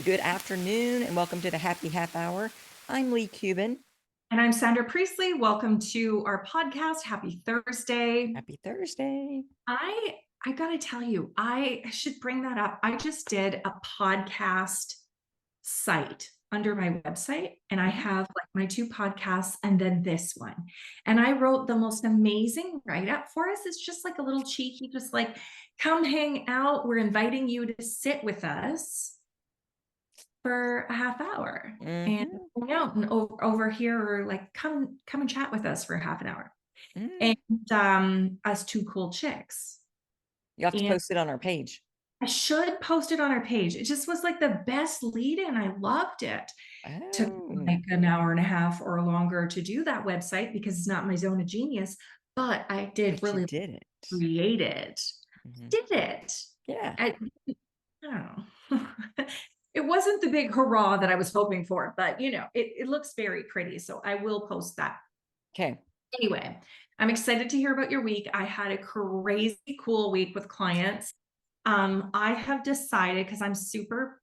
Good afternoon and welcome to the Happy Half Hour. I'm Leigh Kubin. And I'm Sandra Priestley. Welcome to our podcast. Happy Thursday. Happy Thursday. I gotta tell you, I should bring that up. I just did a podcast site under my website, and I have like my 2 podcasts and then this one. And I wrote the most amazing write-up for us. It's just like a little cheeky, just like, come hang out. We're inviting you to sit with us for a half hour and hang out and over here, or like come and chat with us for a half an hour. And us 2 cool chicks. You have to And post it on our page. I should post it on our page. It just was like the best lead in. I loved it. Took like an hour and a half or longer to do that website because it's not my zone of genius, but I did But you really did it. create it. Did it. Yeah. I don't know. It wasn't the big hurrah that I was hoping for, but it looks very pretty. So I will post that. Okay. Anyway, I'm excited to hear about your week. I had a crazy cool week with clients. I have decided, because I'm super,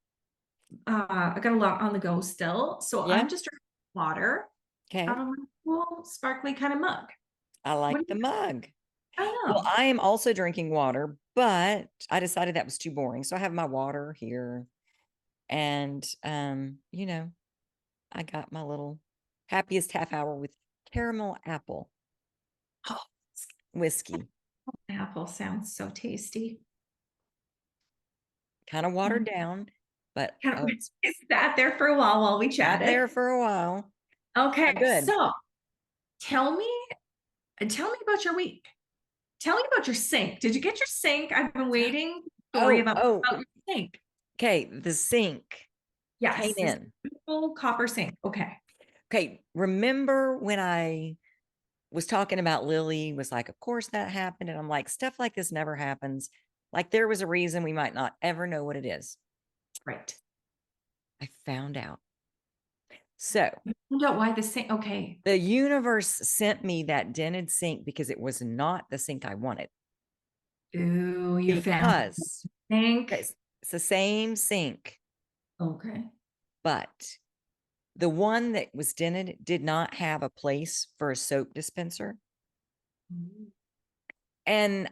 I got a lot on the go still. So Yeah. I'm just drinking water Okay. out of my cool, sparkly kind of mug. I like the mug. I know. Well, I am also drinking water, but I decided that was too boring. So I have my water here. And I got my little happiest half hour with caramel apple Oh, whiskey. apple sounds so tasty. Kind of watered down, but Sat there for a while we chatted. there for a while. Okay, Good. so tell me about your week. Tell me about your sink. Did you get your sink? I've been waiting to worry about your sink. Okay, the sink came Yes, this in. beautiful copper sink. Okay, remember when I was talking about Lily was like, of course that happened. And I'm like, stuff like this never happens. Like there was a reason we might not ever know what it is. Right. I found out. So Find out why the sink. Okay. the universe sent me that dented sink because it was not the sink I wanted. Ooh, you found the sink. It's the same sink. Okay. But the one that was dented did not have a place for a soap dispenser. And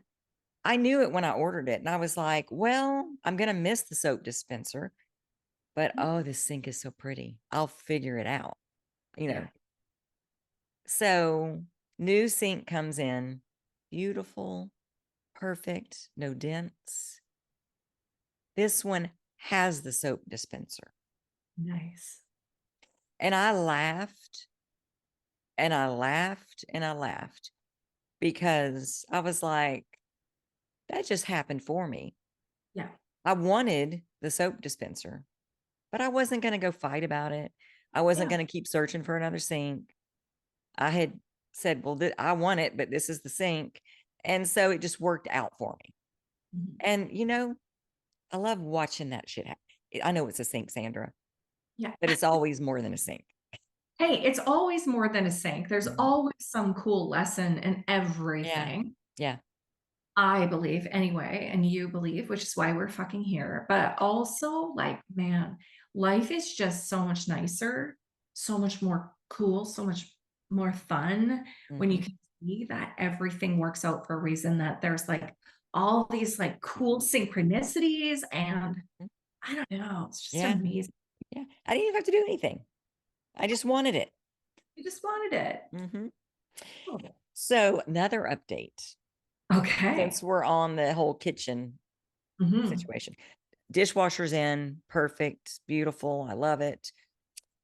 I knew it when I ordered it. And I was like, well, I'm going to miss the soap dispenser. But oh, this sink is so pretty. I'll figure it out, So new sink comes in, beautiful, perfect, no dents. This one has the soap dispenser. Nice. And I laughed and I laughed and I laughed because I was like, that just happened for me. Yeah. I wanted the soap dispenser, but I wasn't going to go fight about it. I wasn't going to keep searching for another sink. I had said, well, I want it, but this is the sink. And so it just worked out for me. And, I love watching that shit happen. I know it's a sink, Sandra. Yeah. But it's always more than a sink. Hey, it's always more than a sink. There's always some cool lesson in everything. Yeah. I believe anyway, and you believe, which is why we're fucking here. But also, like, man, life is just so much nicer, so much more cool, so much more fun when you can see that everything works out for a reason, that there's like all these like cool synchronicities, and I don't know, it's just amazing. Yeah. I didn't even have to do anything. I just wanted it. You just wanted it. So another update. Okay. Since we're on the whole kitchen situation. Dishwasher's in, perfect, beautiful. I love it.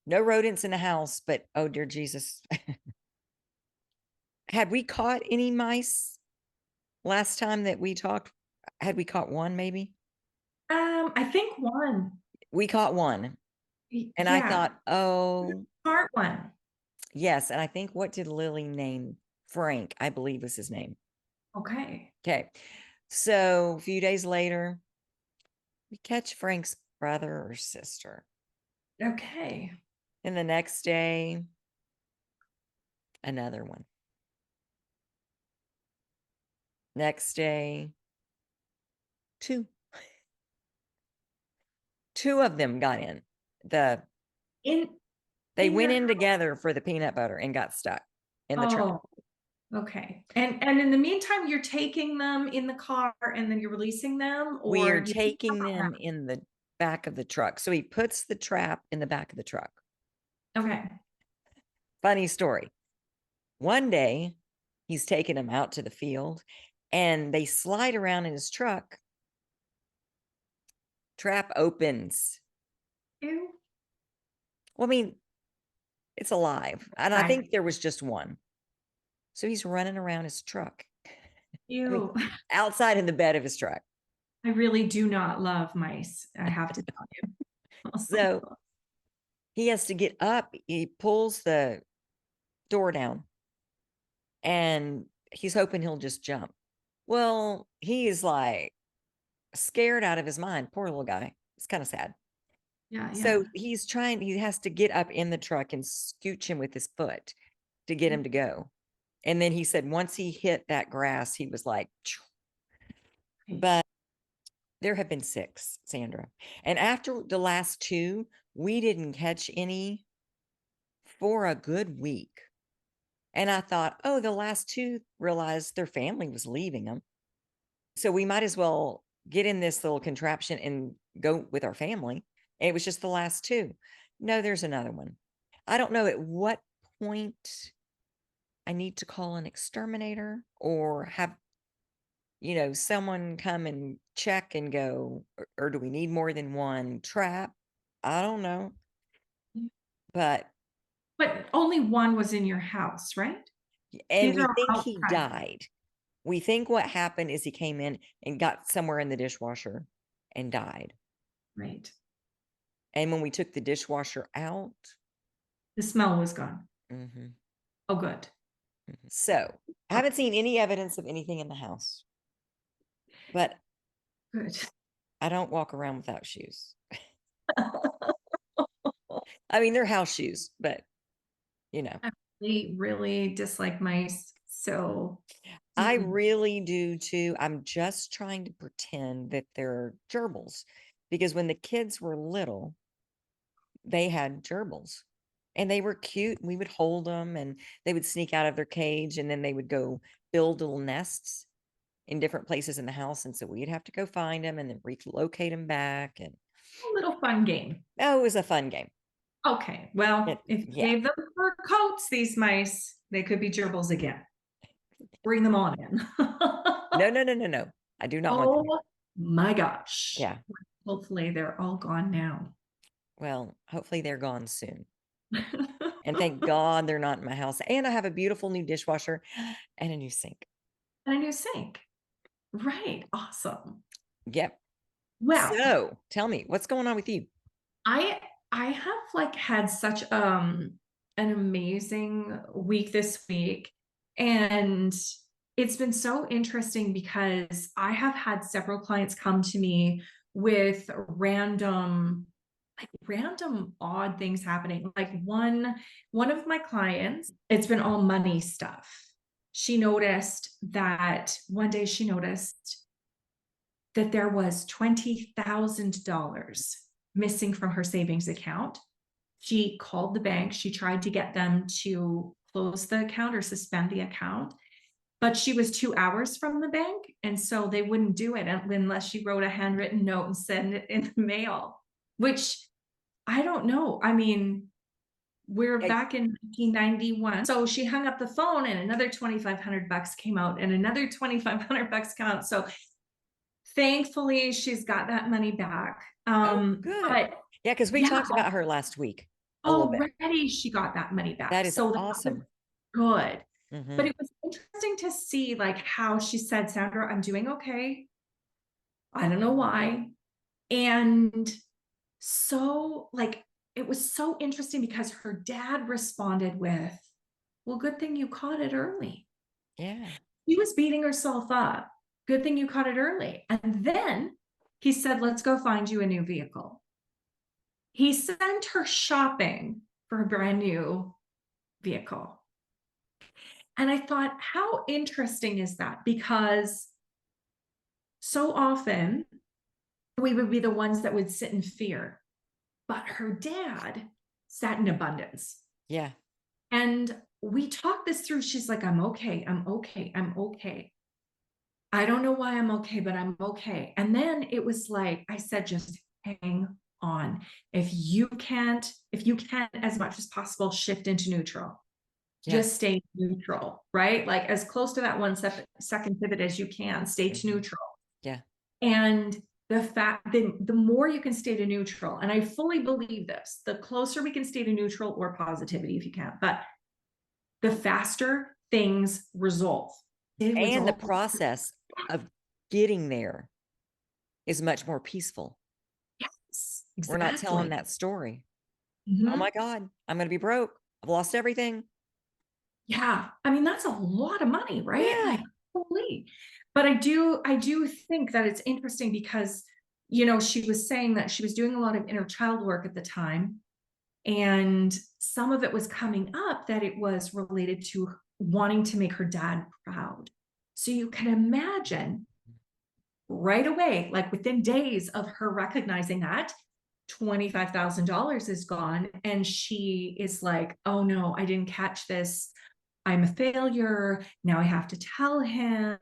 No rodents in the house, but oh dear Jesus. Had we caught any mice last time that we talked? Had we caught one maybe? I think one. We caught one. And I thought, oh, smart one. yes. And I think, what did Lily name? Frank, I believe was his name. Okay. So a few days later, we catch Frank's brother or sister. Okay. And the next day, another one. Next day, two 2 of them got in. In They in went your in together for the peanut butter and got stuck in the truck. Okay. And in the meantime, you're taking them in the car and then you're releasing them, We or are you taking them in the back of the truck. So he puts the trap in the back of the truck. Okay. Funny story. One day, he's taking them out to the field and they slide around in his truck. Trap opens. Ew. Well, I mean, it's alive. And I Right. think there was just one. So he's running around his truck. I mean, Ew. outside in the bed of his truck. I really do not love mice, I have to tell you. So he has to get up. He pulls the door down and he's hoping he'll just jump. Well, he is like scared out of his mind. Poor little guy. It's kind of sad. Yeah, So yeah. he has to get up in the truck and scooch him with his foot to get him to go. And then he said once he hit that grass, he was like, "Phew." But there have been 6, Sandra. And after the last 2, we didn't catch any for a good week. And I thought, oh, the last 2 realized their family was leaving them. So we might as well get in this little contraption and go with our family. And it was just the last 2. No, there's another one. I don't know at what point I need to call an exterminator or have, someone come and check and go, or do we need more than one trap? I don't know. But only one was in your house, right? and These we are think all he outside. died. We think what happened is he came in and got somewhere in the dishwasher and died. Right. And when we took the dishwasher out, The smell was gone. mhm, Oh, good. so I haven't seen any evidence of anything in the house, but Good. I don't walk around without shoes. I mean, they're house shoes, but you know, I really, really dislike mice. So I really do too. I'm just trying to pretend that they're gerbils because when the kids were little, they had gerbils and they were cute. We would hold them and they would sneak out of their cage and then they would go build little nests in different places in the house. And so we'd have to go find them and then relocate them back. And a little fun game. oh, it was a fun game. Okay. Well, if you Yeah. gave them fur coats, these mice, they could be gerbils again. Bring them on in. No, no, no, no, no. I do not want them. Oh my gosh. Yeah. Hopefully they're all gone now. Well, hopefully they're gone soon. And thank God they're not in my house. And I have a beautiful new dishwasher and a new sink. And a new sink. Right. Awesome. Yep. Well, So tell me, what's going on with you? I I have like had such an amazing week this week, and it's been so interesting because I have had several clients come to me with random odd things happening. Like one of my clients, it's been all money stuff. She noticed that one day she noticed that there was $20,000 missing from her savings account. She called the bank. She tried to get them to close the account or suspend the account, but she was 2 hours from the bank. And so they wouldn't do it unless she wrote a handwritten note and sent it in the mail, which I don't know. I mean, we're Yeah, back in 1991. So she hung up the phone and another $2,500 came out and another $2,500 came out. So thankfully, she's got that money back. oh, good. But Yeah, because we yeah, talked about her last week a little bit. already she got that money That back. is So that was awesome. good. But Hmm. it was interesting to see like how she said, Sandra, I'm doing okay. I don't know why. And so like it was so interesting because her dad responded with, well, good thing you caught it early. Yeah. She was beating herself up. Good thing you caught it early. And then he said, let's go find you a new vehicle. He sent her shopping for a brand new vehicle. And I thought, how interesting is that? Because so often we would be the ones that would sit in fear. But her dad sat in abundance. Yeah. And we talked this through. She's like, I'm okay. I'm okay. I'm okay. I don't know why I'm okay, but I'm okay. And then it was like, I said, just hang on. If you can, as much as possible, shift into neutral. Yeah. Just stay neutral, right? Like as close to that 1 second pivot as you can, stay to neutral. Yeah. And the more you can stay to neutral, and I fully believe this, the closer we can stay to neutral or positivity if you can, but the faster things resolve. And the process of getting there is much more peaceful. Yes, We're not telling exactly. that story. Oh Mhm. my God, I'm going to be broke. I've lost everything. Yeah. I mean, that's a lot of money, right? Yeah. Like, holy. But I do think that it's interesting because, you know, she was saying that she was doing a lot of inner child work at the time. And some of it was coming up that it was related to wanting to make her dad proud. So you can imagine right away, like within days of her recognizing that, $25,000 is gone. And she is like, oh no, I didn't catch this. I'm a failure. Now I have to tell him.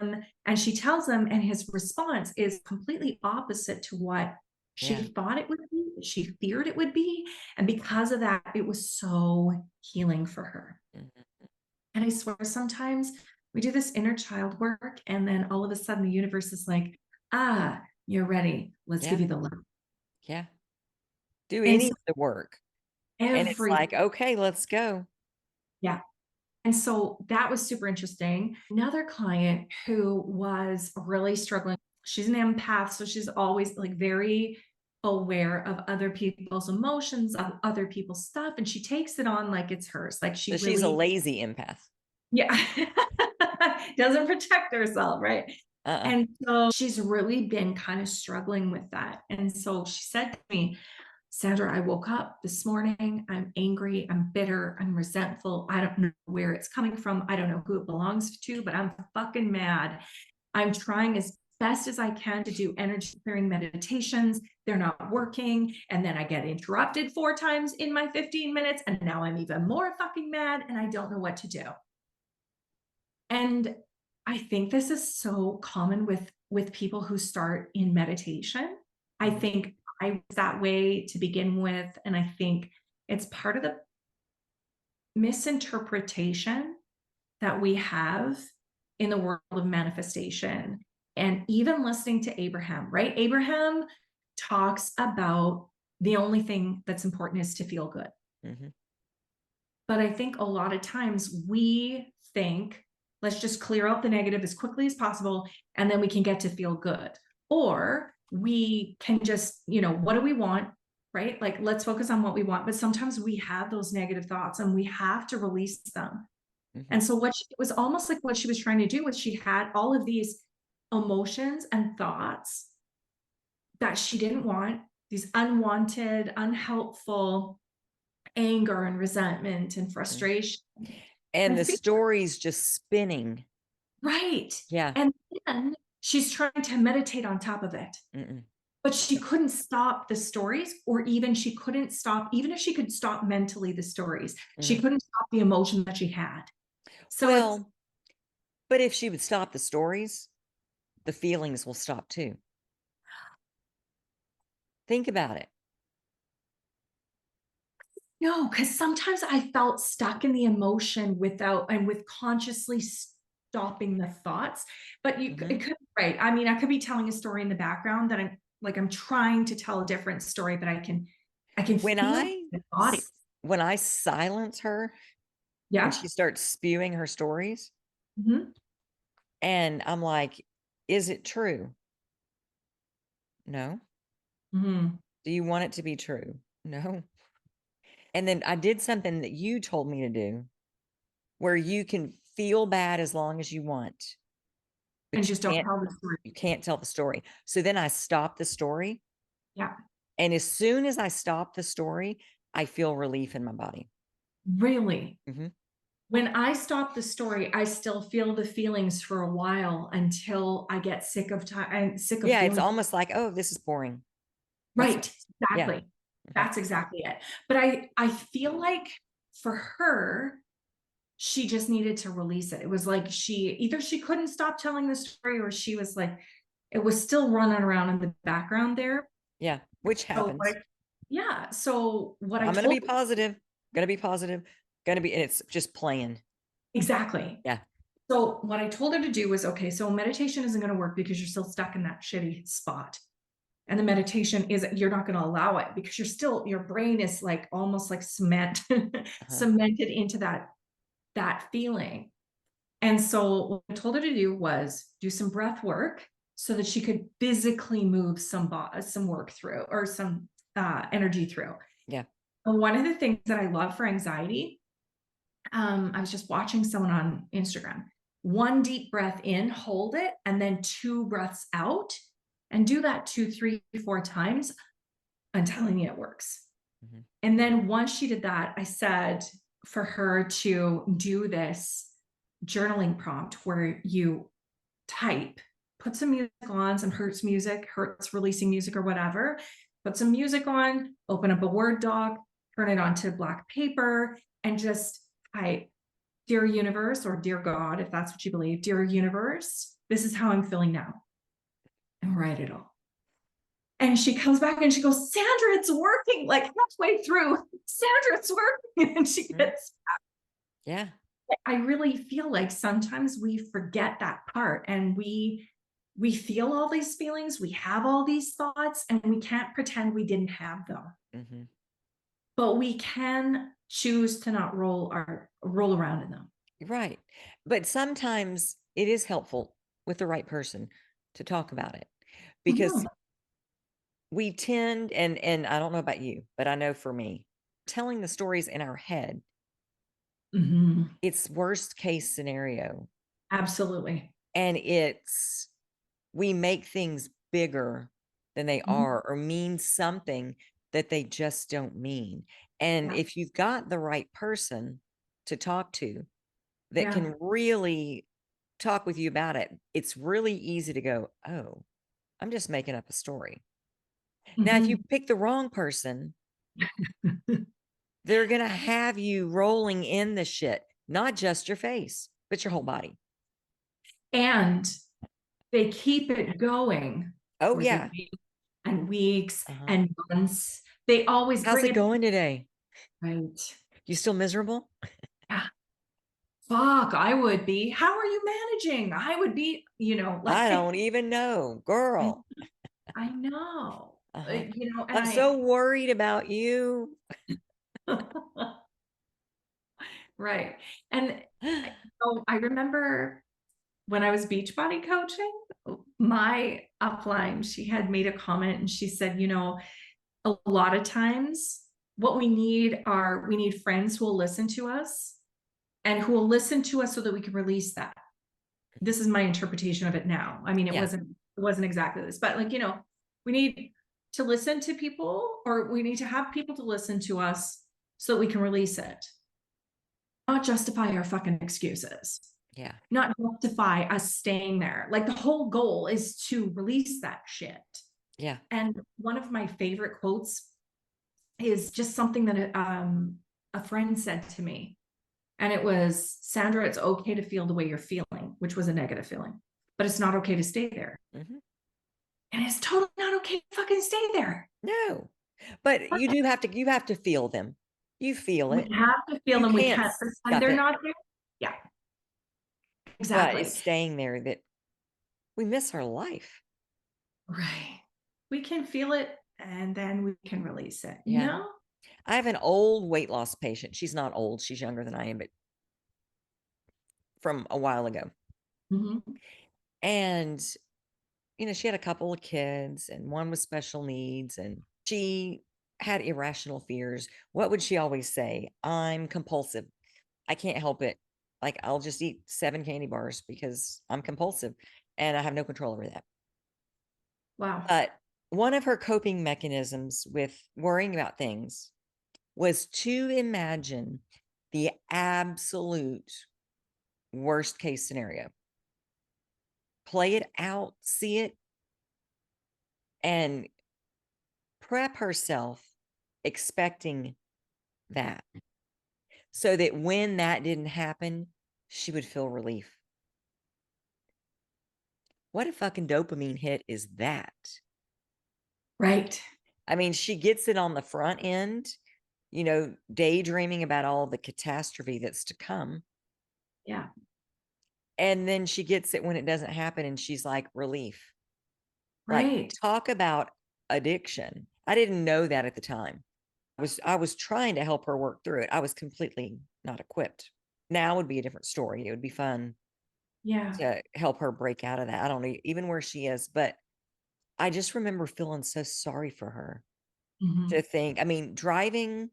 And she tells him, and his response is completely opposite to what she Yeah. thought it would be, she feared it would be. And because of that, it was so healing for her. Mhm. And I swear, sometimes we do this inner child work, and then all of a sudden the universe is like, ah, you're ready. Let's give Yeah. you the love. Yeah. Do And any so of the work. And it's every, like, okay, let's go. yeah. And so that was super interesting. Another client who was really struggling, she's an empath, so she's always like very aware of other people's emotions, of other people's stuff, and she takes it on like it's hers. Like So she she's a really, lazy empath. yeah, doesn't protect herself, right? Uh-uh. And so she's really been kind of struggling with that. And so she said to me, Sandra, I woke up this morning. I'm angry. I'm bitter. I'm resentful. I don't know where it's coming from. I don't know who it belongs to, but I'm fucking mad. I'm trying as best as I can to do energy clearing meditations. They're not working. And then I get interrupted 4 times in my 15 minutes. And now I'm even more fucking mad and I don't know what to do. And I think this is so common with people who start in meditation. I Mhm. think I was that way to begin with, and I think it's part of the misinterpretation that we have in the world of manifestation. And even listening to Abraham, right? Abraham talks about the only thing that's important is to feel good. Mhm. But I think a lot of times we think, let's just clear out the negative as quickly as possible, and then we can get to feel good. Or we can just, you know, what do we want? Right? Like, let's focus on what we want. But sometimes we have those negative thoughts and we have to release them. Mhm. And so it was almost like what she was trying to do was she had all of these emotions and thoughts that she didn't want, these unwanted, unhelpful anger and resentment and Mhm. frustration And and the fear. story's just spinning. Right. Yeah. And then she's trying to meditate on top of it. Mm-mm. But she couldn't stop the stories, or even she couldn't stop, even if she could stop mentally the stories, she Mhm. couldn't stop the emotion that she had. So it's, Well, but if she would stop the stories, the feelings will stop too. Think about it. no, because sometimes I felt stuck in the emotion without and with consciously stopping the thoughts. But it Mhm. could be right. I mean, I could be telling a story in the background that I'm trying to tell a different story, but I can When feel I the body. when I silence her and Yeah. she starts spewing her stories, Mhm. and I'm like, "Is it true?" "No." Mhm. "Do you want it to be true?" "No." And then I did something that you told me to do, where you can feel bad as long as you want, And but just don't tell the story. you can't tell the story. So then I stopped the story, Yeah. and as soon as I stop the story, I feel relief in my body. Really. Mhm. When I stop the story, I still feel the feelings for a while until I get sick of Yeah, it's feeling. almost like, "Oh, this is boring." Right. Yeah. Exactly. That's exactly it. But I feel like for her, she just needed to release it. It was like either she couldn't stop telling the story, or she was like, it was still running around in the background there. Yeah. Which So happens. yeah. So what I I'm going to told be positive, going to be positive, going to be, and it's just playing. exactly. Yeah. So what I told her to do was, okay, so meditation isn't going to work because you're still stuck in that shitty spot. And the meditation is, you're not going to allow it because your brain is like almost like cemented into that feeling. And so what I told her to do was do some breath work so that she could physically move some work through, or some energy through. Yeah. And one of the things that I love for anxiety, I was just watching someone on Instagram. One deep breath in, hold it, and then 2 breaths out, and do that 2, 3, 4 times. I'm telling you, it works. Mhm. And then once she did that, I said for her to do this journaling prompt where you type, put some music on, some Hertz music, Hertz releasing music or whatever, put some music on, open up a Word doc, turn it onto black paper, and just type, "Dear universe," or "Dear God," if that's what you believe, "Dear universe, this is how I'm feeling now," and write it all. And she comes back and she goes, "Sandra, it's working." Like halfway through, "Sandra, it's working." And she Mhm. gets, Yeah. I really feel like sometimes we forget that part, and we feel all these feelings, we have all these thoughts, and we can't pretend we didn't have them. Mm-hmm. But we can choose to not roll around in them. Right. But sometimes it is helpful with the right person to talk about it, because Mhm. we tend, and I don't know about you, but I know for me, telling the stories in our head, Mhm. it's worst case scenario. Absolutely. And we make things bigger than they Mhm. are, or mean something that they just don't mean. And Yeah. if you've got the right person to talk to that Yeah. can really talk with you about it, it's really easy to go, oh, I'm just making up a story. Now, if you Mhm. pick the wrong person, they're going to have you rolling in the shit, not just your face, but your whole body. And they keep it going Oh, for the yeah. weeks and weeks Uh-huh. and months. They always How's bring it it going today? right. You still miserable? Yeah. Fuck, I would be. How are you managing? I would be, like I don't even know, girl. I know. Uh-huh. And I'm so worried about you. right. And I remember when I was Beachbody coaching, my upline, she had made a comment and she said, a lot of times what we need friends who will listen to us, and who will listen to us so that we can release that. This is my interpretation of it now. I mean, it Yeah. wasn't exactly this, but like, we need to listen to people, or we need to have people to listen to us so that we can release it. Not justify our fucking excuses. Yeah. Not justify us staying there. Like the whole goal is to release that shit. Yeah. And one of my favorite quotes is just something that a friend said to me. And it was, "Sandra, it's okay to feel the way you're feeling," which was a negative feeling, "but it's not okay to stay there." Hmm. And it's totally not okay to fucking stay there. No. But you have to feel them. You feel We it. have to feel You them. We can't can't pretend stuff they're it, not there. Yeah, but it's exactly. staying there that we miss our life. Right. We can feel it and then we can release it, Yeah. I have an old weight loss patient. She's not old. She's younger than I am, but from a while ago. Mhm. And, she had a couple of kids, and one with special needs, and she had irrational fears. What would she always say? I'm compulsive. I can't help it. Like, I'll just eat 7 candy bars because I'm compulsive and I have no control over that. Wow. But one of her coping mechanisms with worrying about things was to imagine the absolute worst case scenario, play it out, see it, and prep herself expecting that so that when that didn't happen, she would feel relief. What a fucking dopamine hit is that? Right. I mean, she gets it on the front end, daydreaming about all the catastrophe that's to come. Yeah. And then she gets it when it doesn't happen and she's like, relief. Like, Right. talk about addiction. I didn't know that at the time. I was trying to help her work through it. I was completely not equipped. Now would be a different story. It would be fun Yeah. to help her break out of that. I don't know even where she is, but I just remember feeling so sorry for her Mhm. to think, I mean, driving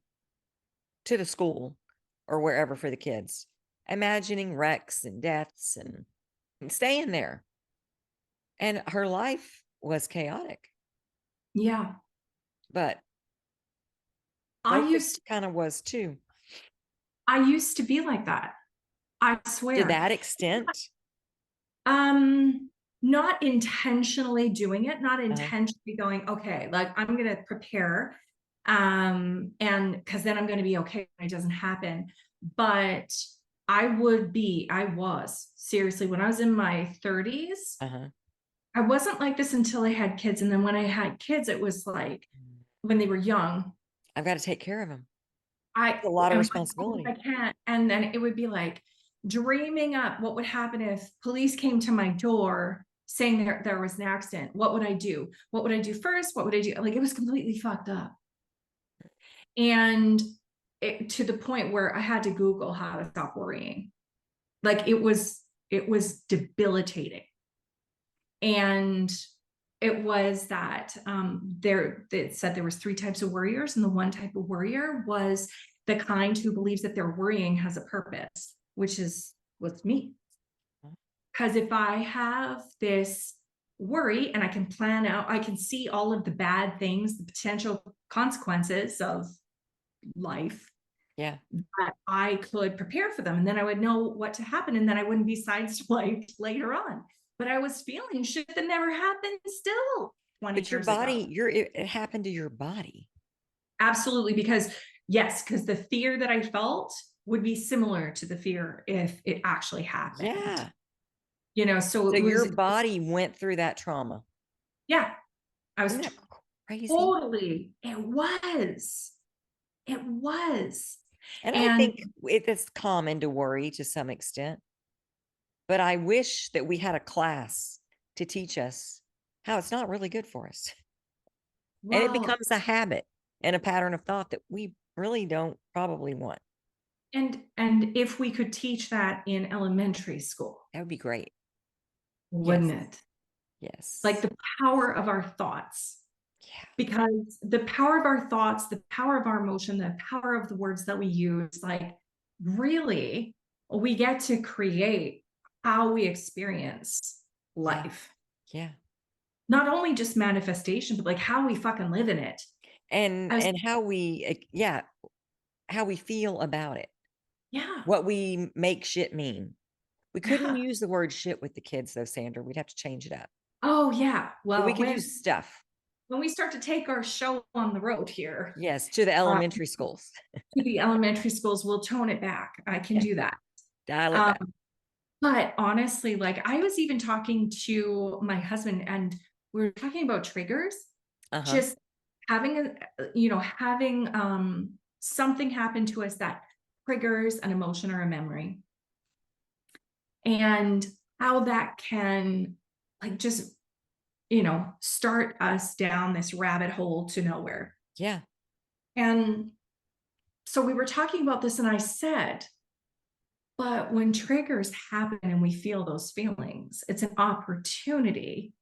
to the school or wherever for the kids, imagining wrecks and deaths and staying there. And her life was chaotic, Yeah. but I used focus kind of was too. I used to be like that. I To swear. that extent. Um, Not intentionally doing it, not Uh-huh. intentionally going, okay, like I'm gonna prepare. And because then I'm gonna be okay when it doesn't happen. But I was seriously when I was in my 30s, Uh-huh. I wasn't like this until I had kids. And then when I had kids, it was like when they were young, I've got to take care of him. I It's a lot of am like, oh, responsibility. I can't. And then it would be like dreaming up what would happen if police came to my door saying there was an accident. What would I do? What would I do first? What would I do? Like it was completely fucked up. And to the point where I had to Google how to stop worrying. Like it was debilitating. And it was that it said there was three types of worriers, and the one type of worrier was the kind who believes that their worrying has a purpose, which was me. Because if I have this worry and I can plan out, I can see all of the bad things, the potential consequences of life, Yeah. that I could prepare for them, and then I would know what to happen, and then I wouldn't be sideswiped later on. But I was feeling shit that never happened still 20 But your years ago. body, it happened to your body. Absolutely, because yes, because the fear that I felt would be similar to the fear if it actually happened. Yeah. So So it your was, body went through that trauma. yeah, I was Isn't that crazy? totally, it was. And I And think it's common to worry to some extent, but I wish that we had a class to teach us how it's not really good for us. And it well, becomes a habit and a pattern of thought that we really don't probably want. and if we could teach that in elementary school, That would be great. wouldn't Yes. it? Like Yes. the power of our thoughts, Yeah. because the power of our thoughts, the power of our emotion, the power of the words that we use, like really, we get to create how we experience Yeah. life. Yeah. Not only just manifestation, but like how we fucking live in it. And I was, and how we how we feel about it. yeah, What we make shit mean. We couldn't yeah. use the word shit with the kids though, Sandra. We'd have to change it up. Oh, yeah. But we Well, could when use stuff. when we start to take our show on the road here, Yes, to the uh, elementary schools. to the elementary schools, we'll tone it back. I can Yeah. do that. Dial it Um, back. But honestly, like I was even talking to my husband and we were talking about triggers, Uh-huh. just having having something happen to us that triggers an emotion or a memory, and how that can like just start us down this rabbit hole to nowhere. Yeah. And so we were talking about this and I said, but when triggers happen and we feel those feelings, it's an opportunity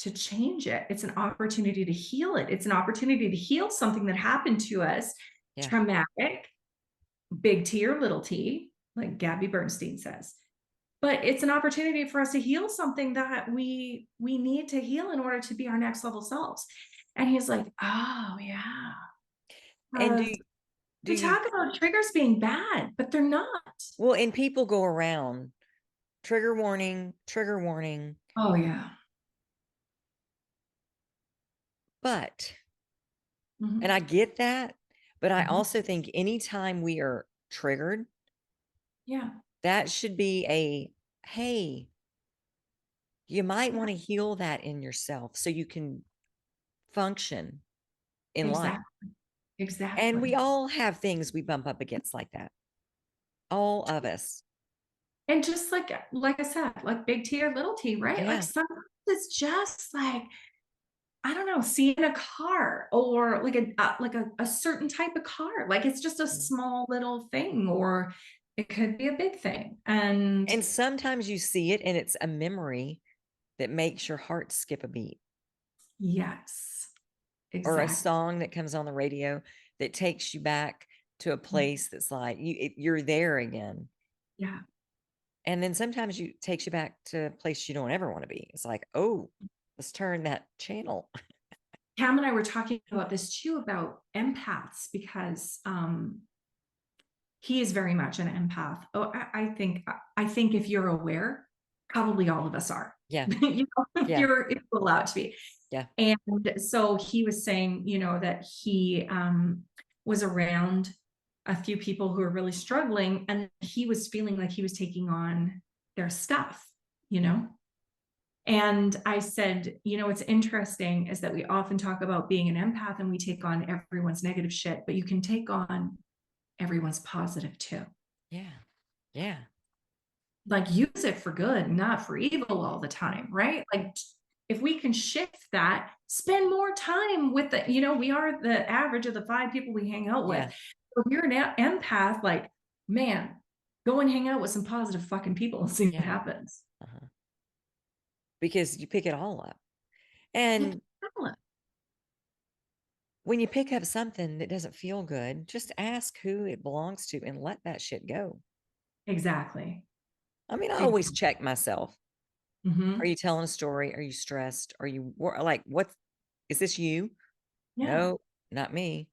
to change it. It's an opportunity to heal it. It's an opportunity to heal something that happened to us, Yeah. traumatic, big T or little t, like Gabby Bernstein says. But it's an opportunity for us to heal something that we need to heal in order to be our next level selves. And he's like, oh yeah. And do We you talk about triggers being bad, but they're not. well, and people go around trigger warning, trigger warning. Oh yeah. But Mhm. And I get that, but I Mhm. also think anytime we are triggered, Yeah. that should be a, hey, you might Yeah. want to heal that in yourself so you can function in life. Exactly. And we Exactly. all have things we bump up against like that. All of us. And just like I said, like big T or little T, right? Like Yeah. sometimes it's just like, I don't know, seeing a car or like a certain type of car. Like it's just a Mm. small little thing, or it could be a big thing. And And sometimes you see it and it's a memory that makes your heart skip a beat, yes, or a exactly. song that comes on the radio that takes you back to a place that's like you're there again. Yeah. And then sometimes you takes you back to a place you don't ever want to be. It's like, oh, let's turn that channel. Cam and I were talking about this too, about empaths, because he is very much an empath. Oh, I think if you're aware, probably all of us are. Yeah. You know, Yeah. if you're allowed to be. Yeah. And so he was saying, that he was around a few people who are really struggling, and he was feeling like he was taking on their stuff, you know? And I said, what's interesting is that we often talk about being an empath and we take on everyone's negative shit, but you can take on everyone's positive too. Yeah. Yeah. Like use it for good, not for evil all the time, right? Like if we can shift that, spend more time with the, we are the average of the 5 people we hang out with. Yeah. So if you're an empath, like, man, go and hang out with some positive fucking people and see what Yeah. happens. Uh-huh. Because you pick it all up. It's And talent. when you pick up something that doesn't feel good, just ask who it belongs to and let that shit go. Exactly. I mean, I always Exactly. check myself. Are Mm-hmm. you telling a story? Are you stressed? Are you like, what is this you? Yeah. No, not me.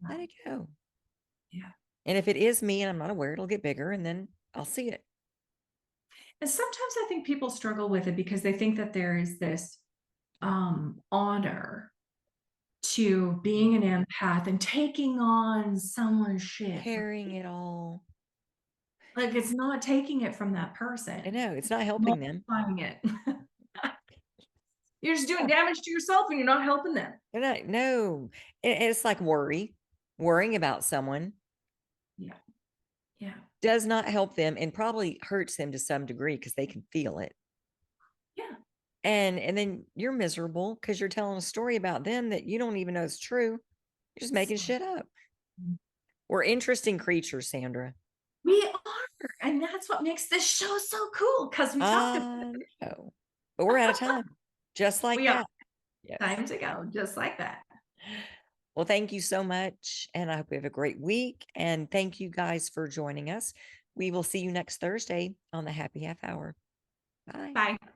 Let it go. Yeah. And if it is me and I'm not aware, it'll get bigger and then I'll see it. And sometimes I think people struggle with it because they think that there is this honor to being an empath and taking on someone's shit. Carrying it all. Like it's not taking it from that I person, know it's not helping them. multiplying it. You're just doing damage to yourself and you're not helping them. They're not, no. It's like worrying about someone Yeah. Yeah. does not help them and probably hurts them to some degree because they can feel it. Yeah. And then you're miserable because you're telling a story about them that you don't even know is true. You're just making So shit up. We're interesting creatures, Sandra. we are. And that's what makes this show so cool, because we talked about I it. know. But we're out of time. Just like We are. that. Yes. Time to go, just like that. Well, thank you so much. And I hope you have a great week. And thank you guys for joining us. We will see you next Thursday on the Happy Half Hour. Bye. Bye.